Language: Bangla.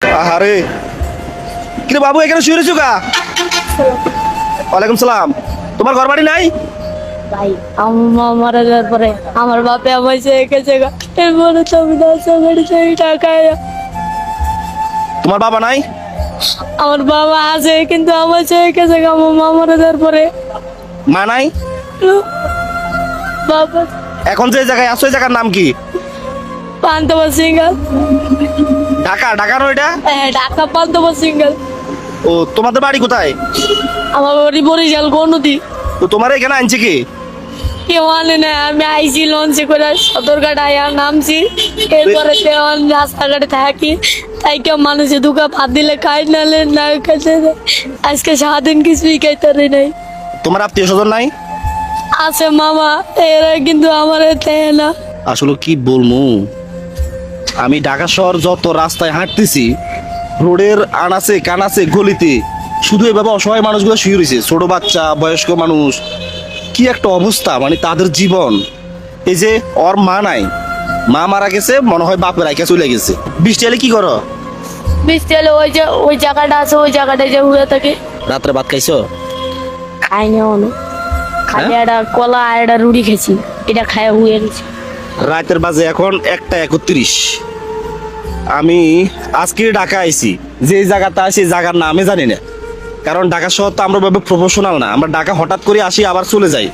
আরে কিরে বাবু এখানে শুয়ে রয়েছো কা? ওয়ালাইকুম সালাম। তোমার ঘর বাড়ি নাই? ভাই আমার মা মারা যাওয়ার পরে আমার বাপে আমার সে গেছে এরপরে তো আমি 10 টাকায় তোমার বাবা নাই? আমার বাবা আছে কিন্তু আমার সে গেছে আমার মা মারা যাওয়ার পরে মা নাই? বাবা এখন যে জায়গায় আছো এই জায়গার নাম কি? পান্তবা সিঙ্গেল। ঢাকা? ঢাকার ওইটা? হ্যাঁ ঢাকা পান্তবা সিঙ্গেল। ও তোমাদের বাড়ি কোথায়? আমার বাড়ি বরিশাল গণতি। তো তোমার এখানে আনছে কি? কেউ আনে না, আমি আইসি লঞ্চে করে সদরঘাট আয়া নামছি, এরপরে রাস্তাঘাটে থাকি, তাই কেউ মানুষের দুকা ভাত দিলে খাই নালে না খাইতে দেয়। আজকে সারাদিন কিছুই খাইতে পারি নাই। তোমার আত্মীয় স্বজন নাই? আছে মামা, এরা কিন্তু আমার দেয় না। আসলে কি বলবো, আমি ঢাকা শহর যত রাস্তায় হাঁটতেছি, রোডের আনাচে কানাচে গলিতে শুধু এভাবে অসহায় মানুষগুলো শুয়ে রয়েছে, ছোট বাচ্চা বয়স্ক মানুষ। কি একটা অবস্থা, মানে তাদের জীবন। এই যে ওর মা নাই, মা মারা গেছে, মনে হয় বাপের আইকা চলে গেছে। বৃষ্টি এলে কি করো? বৃষ্টি হলে ওই যে ওই জায়গাটা আছে, ওই জায়গাটায় যে হয়ে থাকে। রাত্রে ভাত খাইছো? খাইনি অনেক, খালি হ্যাঁ? একটা কলা আর একটা রুটি খেয়েছি, এটা খায় হয়ে গেছে। রাতের বাজে এখন 1:31। আমি আজকে ঢাকা আইছি, যে জায়গাটা সেই জায়গার নামে জানি না, কারণ ঢাকা শহর তো আমরা ভাবে প্রফেশনাল না, আমরা ঢাকা হঠাৎ করে আসি আবার চলে যাই।